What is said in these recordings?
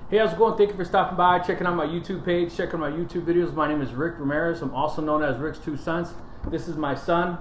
Hey, how's it going? Thank you for stopping by, checking out my YouTube page, checking out my YouTube videos. My name is Rick Ramirez. I'm also known as Rick's Two Sons. This is my son,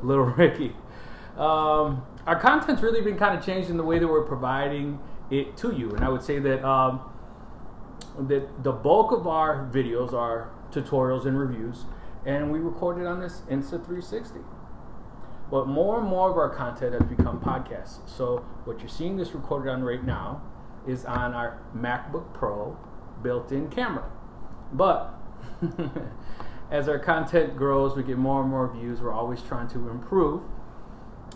Little Ricky. Our content's really been kind of changing the way that we're providing it to you. And I would say that, the bulk of our videos are tutorials and reviews, and we recorded on this Insta360. But more and more of our content has become podcasts. So what you're seeing this recorded on right now is on our MacBook Pro built-in camera. But as our content grows, we get more and more views. We're always trying to improve.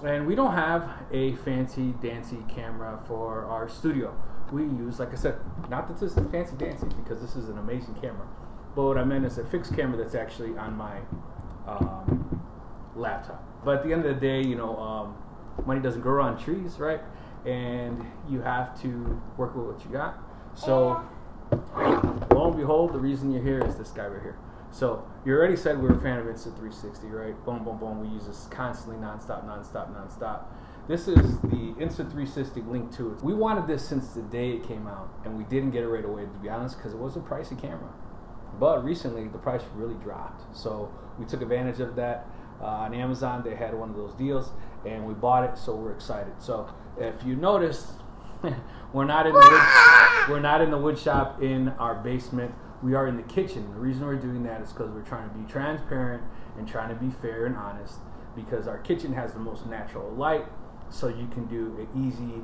And we don't have a fancy dancy camera for our studio. We use, like I said, not that this is fancy dancy, because this is an amazing camera. But what I meant is a fixed camera that's actually on my laptop. But at the end of the day, you know, money doesn't grow on trees, right? And you have to work with what you got. So, lo and behold, the reason you're here is this guy right here. So, you already said we're a fan of Insta360, right? Boom, boom, boom. We use this constantly, nonstop. This is the Insta360 Link 2. We wanted this since the day it came out, and we didn't get it right away, to be honest, because it was a pricey camera. But recently, the price really dropped. So, we took advantage of that. On Amazon, they had one of those deals, and we bought it, so we're excited. So if you notice, we're not in the wood shop in our basement. We are in the kitchen. The reason we're doing that is because we're trying to be transparent and trying to be fair and honest, because our kitchen has the most natural light, so you can do an easy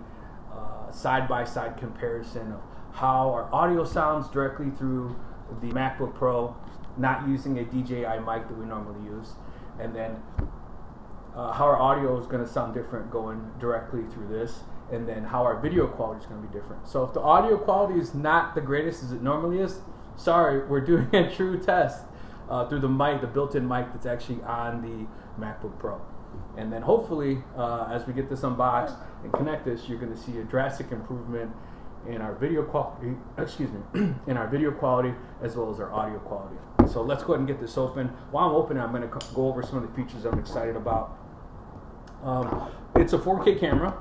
side-by-side comparison of how our audio sounds directly through the MacBook Pro, not using a DJI mic that we normally use. And then how our audio is going to sound different going directly through this, and then how our video quality is going to be different. So if the audio quality is not the greatest as it normally is, sorry, we're doing a true test through the mic, the built-in mic that's actually on the MacBook Pro. And then hopefully, as we get this unboxed and connect this, you're going to see a drastic improvement in our video quality, in our video quality as well as our audio quality. So let's go ahead and get this open. While I'm opening, I'm going to go over some of the features I'm excited about. It's a 4K camera,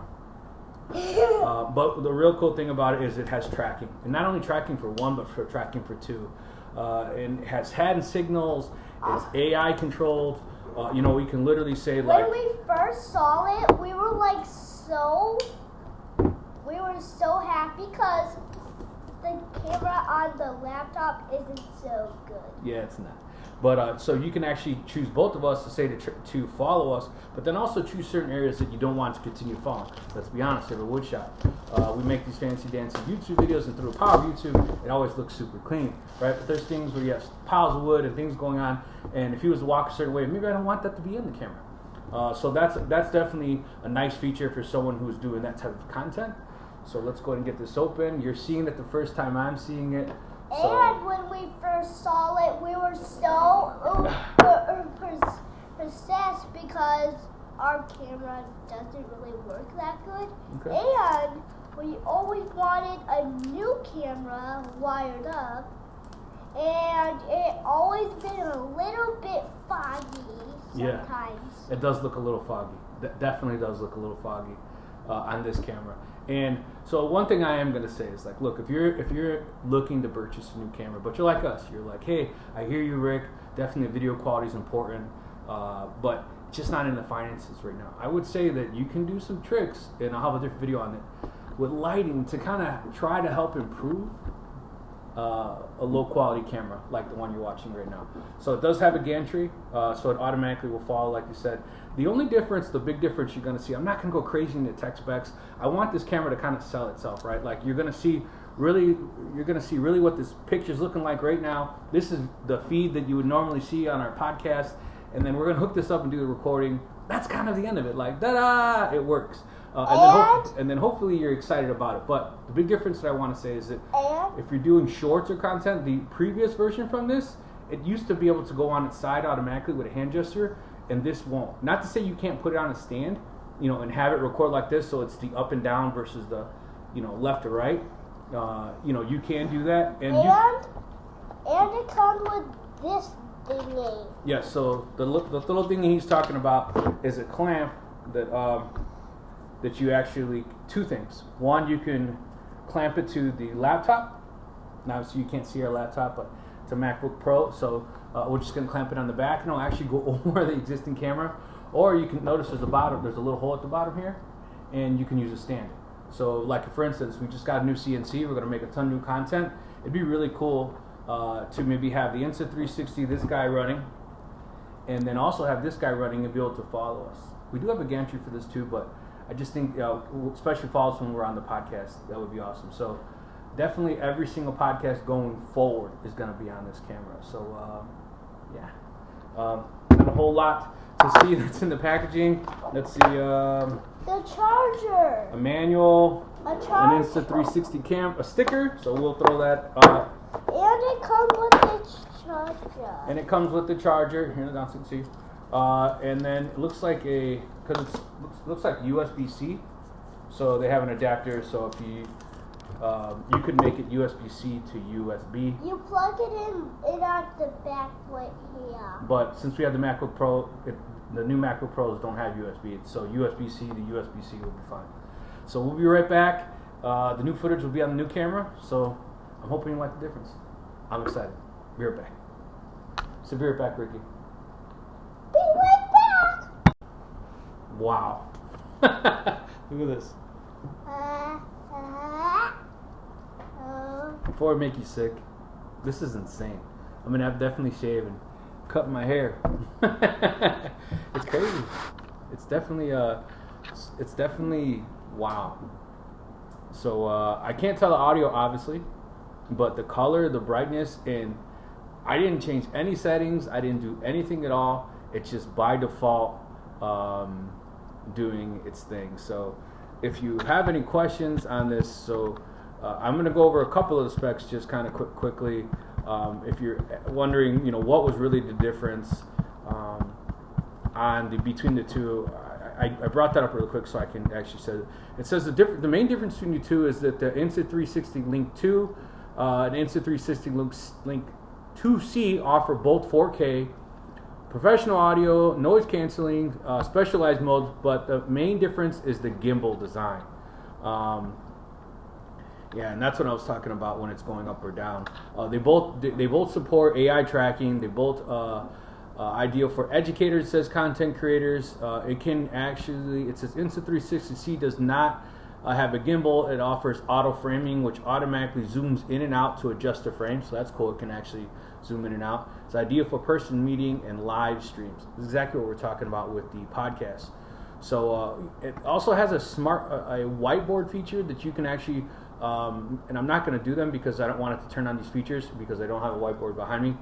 but the real cool thing about it is it has tracking. And not only tracking for one, but for tracking for two. And it has hand signals, it's AI controlled. You know, we can literally say like... When we first saw it, we were like so happy because the camera on the laptop isn't so good. Yeah, it's not. But so you can actually choose both of us to say to follow us, but then also choose certain areas that you don't want to continue following. Let's be honest, we're a wood shop. We make these fancy dancy YouTube videos, and through the power of YouTube, it always looks super clean, right? But there's things where you have piles of wood and things going on, and if you was to walk a certain way, maybe I don't want that to be in the camera. So that's definitely a nice feature for someone who's doing that type of content. So let's go ahead and get this open. You're seeing it the first time I'm seeing it. So. And when we first saw it, we were so possessed because our camera doesn't really work that good. Okay. And we always wanted a new camera wired up, and it always been a little bit foggy sometimes. Yeah, it does look a little foggy. That definitely does look a little foggy on this camera. And so one thing I am going to say is, like, look, if you're looking to purchase a new camera, but you're like us, you're like, hey, I hear you, Rick, definitely video quality is important, but it's just not in the finances right now. I would say that you can do some tricks, and I'll have a different video on it, with lighting to kind of try to help improve a low quality camera like the one you're watching right now. So it does have a gantry, so it automatically will follow, like you said. The only difference, the big difference you're going to see, I'm not going to go crazy into tech specs. I want this camera to kind of sell itself, right? Like you're going to see really what this picture's looking like right now. This is the feed that you would normally see on our podcast, and then we're going to hook this up and do the recording. That's kind of the end of it. Like, da-da, it works. And then hopefully you're excited about it. But the big difference that I want to say is that if you're doing shorts or content, the previous version from this, it used to be able to go on its side automatically with a hand gesture, and this won't. Not to say you can't put it on a stand, you know, and have it record like this, so it's the up and down versus the, you know, left or right. You know, you can do that, and it comes with this thingy. Yeah. So the little thing he's talking about is a clamp that that you actually two things. One, you can clamp it to the laptop. Now, so you can't see our laptop, but it's a MacBook Pro, so we're just going to clamp it on the back, and it'll actually go over the existing camera. Or you can notice there's a little hole at the bottom here, and you can use a stand. So, like for instance, we just got a new CNC. We're going to make a ton of new content. It'd be really cool to maybe have the Insta360, this guy running, and then also have this guy running and be able to follow us. We do have a gantry for this too, but I just think, especially follow us when we're on the podcast, that would be awesome. So definitely every single podcast going forward is going to be on this camera. So not a whole lot to see that's in the packaging. Let's see. The charger. A manual. A charger. An Insta360 a sticker. So we'll throw that. And it comes with the charger. And it comes with the charger. Here, now so you can see. And then it looks like looks like USB-C. So they have an adapter. So if you could make it USB-C to USB. You plug it in at the back right here. But since we have the MacBook Pro, the new MacBook Pros don't have USB. So USB-C to USB-C will be fine. So we'll be right back. The new footage will be on the new camera. So I'm hoping you like the difference. I'm excited. Be right back. So be right back, Ricky. Be right back. Wow. Look at this. Before I make you sick, this is insane. I mean, I've definitely shaved and cut my hair. It's crazy. It's definitely wow. So I can't tell the audio obviously, but the color, the brightness, and I didn't change any settings. I didn't do anything at all. It's just by default doing its thing. So if you have any questions on this, I'm going to go over a couple of the specs just kind of quickly. If you're wondering, what was really the difference between the two, I brought that up really quick so I can actually say it. It says the main difference between the two is that the Insta360 Link 2 and Insta360 Link 2C offer both 4K, professional audio, noise canceling, specialized modes, but the main difference is the gimbal design. And that's what I was talking about when it's going up or down. They both support AI tracking. They both ideal for educators, it says content creators. It says Insta360C does not have a gimbal. It offers auto framing, which automatically zooms in and out to adjust the frame. So that's cool. It can actually zoom in and out. It's ideal for person meeting and live streams. This is exactly what we're talking about with the podcast. So it also has a whiteboard feature that you can actually, and I'm not going to do them because I don't want it to turn on these features because I don't have a whiteboard behind me.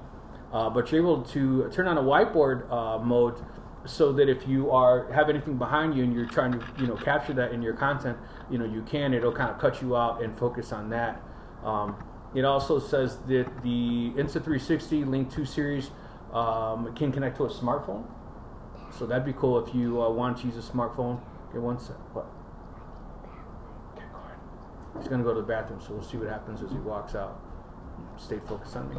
But you're able to turn on a whiteboard mode so that if you have anything behind you and you're trying to capture that in your content, you can. It'll kind of cut you out and focus on that. It also says that the Insta360 Link 2 series can connect to a smartphone. So that'd be cool if you want to use a smartphone. Okay, one sec. What? Okay, go ahead. He's going to go to the bathroom, so we'll see what happens as he walks out. Stay focused on me.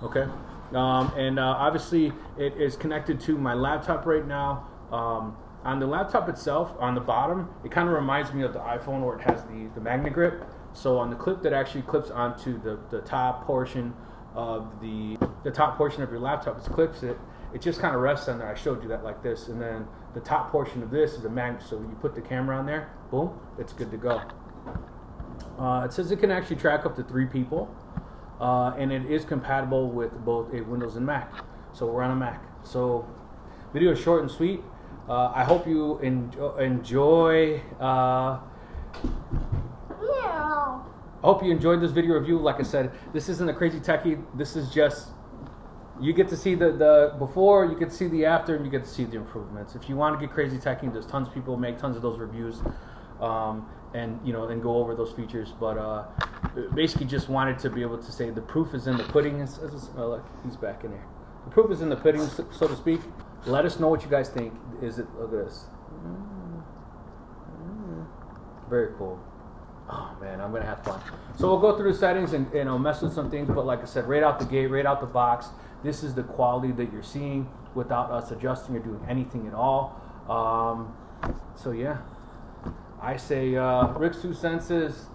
Okay? Obviously, it is connected to my laptop right now. On the laptop itself, on the bottom, it kind of reminds me of the iPhone where it has the magnet grip. So on the clip that actually clips onto the top portion of the top portion of your laptop, it clips it. It just kind of rests on there. I showed you that like this. And then the top portion of this is a magnet. So when you put the camera on there, boom, it's good to go. It says it can actually track up to 3 people. And it is compatible with both a Windows and Mac. So we're on a Mac. So video is short and sweet. I hope you enjoy. I hope you enjoyed this video review. Like I said, this isn't a crazy techie. This is just, you get to see the before, you get to see the after, and you get to see the improvements. If you want to get crazy techie, there's tons of people who make tons of those reviews. And go over those features, but basically just wanted to be able to say the proof is in the pudding. Look, he's back in there. The proof is in the pudding, so to speak. Let us know what you guys think. Look at this. Very cool. Oh man, I'm gonna have fun. So we'll go through the settings and mess with some things, but like I said, right out the gate, right out the box, this is the quality that you're seeing without us adjusting or doing anything at all. So yeah. I say Rick's 2 cents is,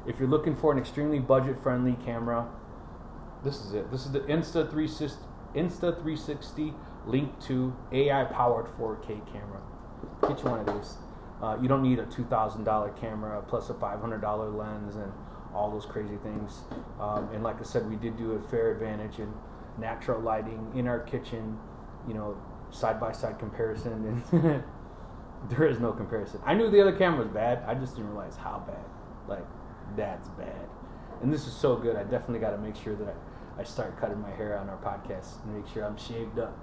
if you're looking for an extremely budget-friendly camera, this is it. This is the Insta360 Link 2 AI-powered 4K camera. Get you one of these. You don't need a $2,000 camera plus a $500 lens and all those crazy things. And like I said, we did do a fair advantage in natural lighting in our kitchen, you know, side-by-side comparison. And there is no comparison. I knew the other camera was bad. I just didn't realize how bad. Like, that's bad. And this is so good. I definitely got to make sure that I start cutting my hair on our podcast and make sure I'm shaved up.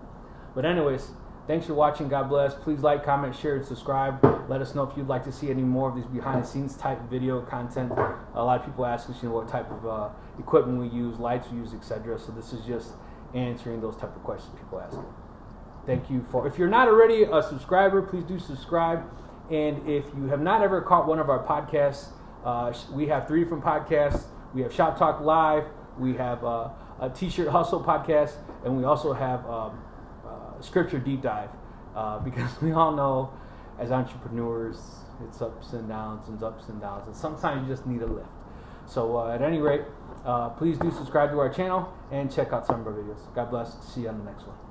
But anyways, thanks for watching. God bless. Please like, comment, share, and subscribe. Let us know if you'd like to see any more of these behind-the-scenes type video content. A lot of people ask us, you know, what type of equipment we use, lights we use, etc. So this is just answering those type of questions people ask. Thank you for. If you're not already a subscriber, please do subscribe. And if you have not ever caught one of our podcasts, we have 3 different podcasts. We have Shop Talk Live. We have a T-shirt Hustle podcast, and we also have Scripture Deep Dive, because we all know as entrepreneurs it's ups and downs and ups and downs, and sometimes you just need a lift. So at any rate, please do subscribe to our channel and check out some of our videos. God bless. See you on the next one.